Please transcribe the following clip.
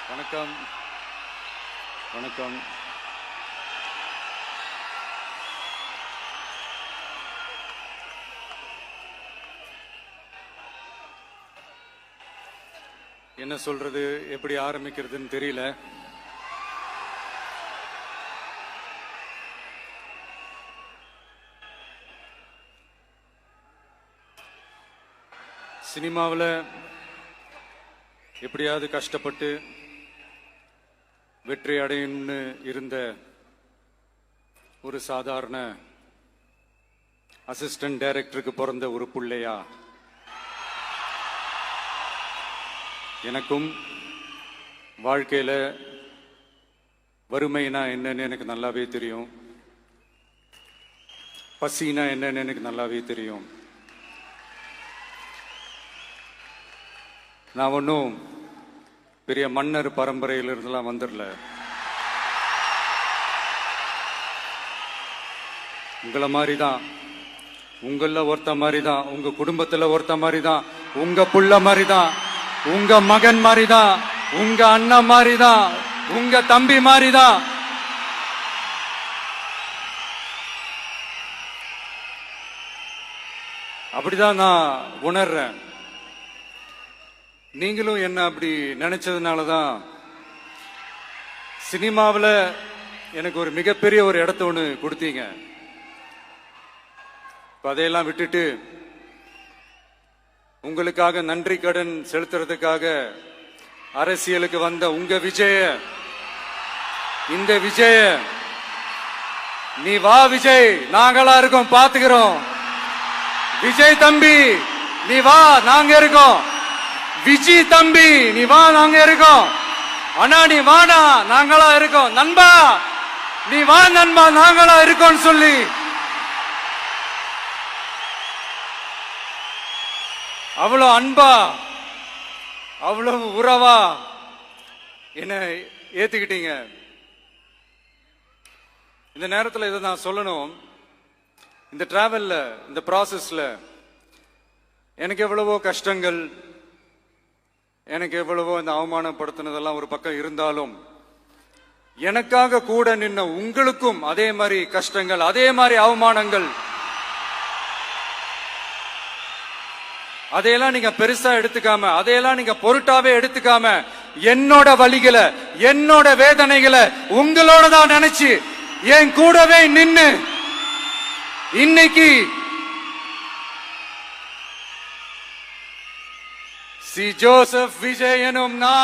வணக்கம். வணக்கம். என்ன சொல்றது, எப்படி ஆரம்பிக்கிறதுன்னு தெரியல. சினிமாவில் எப்படியாவது கஷ்டப்பட்டு வெற்றி அடையணும்னு இருந்த ஒரு சாதாரண அசிஸ்டன்ட் டைரக்டருக்கு பிறந்த ஒரு பிள்ளையா எனக்கும் வாழ்க்கையில வறுமைனா என்னன்னு எனக்கு நல்லாவே தெரியும், பசினா என்னன்னு எனக்கு நல்லாவே தெரியும். நான் ஒன்றும் பெரிய மன்னர் பரம்பரையிலிருந்துலாம் வந்துடல. உங்களை மாதிரி தான், உங்கள ஒருத்த மாதிரி தான், உங்க குடும்பத்தில் ஒருத்த மாதிரி தான், உங்க புள்ள மாதிரி தான், உங்க மகன் மாதிரி தான், உங்க அண்ணன் மாதிரி தான், உங்க தம்பி மாதிரி தான். அப்படிதான் நான் உணர்றேன். நீங்களும் என்ன அப்படி நினைச்சதுனாலதான் சினிமாவில் எனக்கு ஒரு மிகப்பெரிய ஒரு இடத்த ஒன்று கொடுத்தீங்க. அதையெல்லாம் விட்டுட்டு உங்களுக்காக நன்றி கடன் செலுத்துறதுக்காக அரசியலுக்கு வந்த உங்க விஜய, இந்த விஜய, நீ வா விஜய், நாங்களா இருக்கோம், பாத்துக்கிறோம். விஜய் தம்பி நீ வா, நாங்க இருக்கோம். விஜி தம்பி நீ வா, நாங்க இருக்கோம். அண்ணா நீ வாடா, நாங்களா இருக்கோம். நண்பா நீ வா நண்பா, நாங்களா இருக்கோம் சொல்லி அவ்வளவு அன்பா, அவ்வளவு உறவா என்ன ஏத்துக்கிட்டீங்க. இந்த நேரத்தில் இதை நான் சொல்லணும். இந்த டிராவல்ல, இந்த ப்ராசஸ்ல எனக்கு எவ்வளவோ கஷ்டங்கள், எனக்கு எவ்வளவோ இந்த அவமானப்படுத்தினதெல்லாம் ஒரு பக்கம் இருந்தாலும், எனக்காக கூட நின்ன உங்களுக்கும் அதே மாதிரி கஷ்டங்கள், அதே மாதிரி அவமானங்கள், அதையெல்லாம் நீங்க பெருசா எடுத்துக்காம, அதையெல்லாம் நீங்க பொருட்டாவே எடுத்துக்காம, என்னோட வலிகளை, என்னோட வேதனைகளை உங்களோட தான் நினைச்சு என் கூடவே நின்னு இன்னைக்கு சி ஜோசப் விஜய் எனும் நான்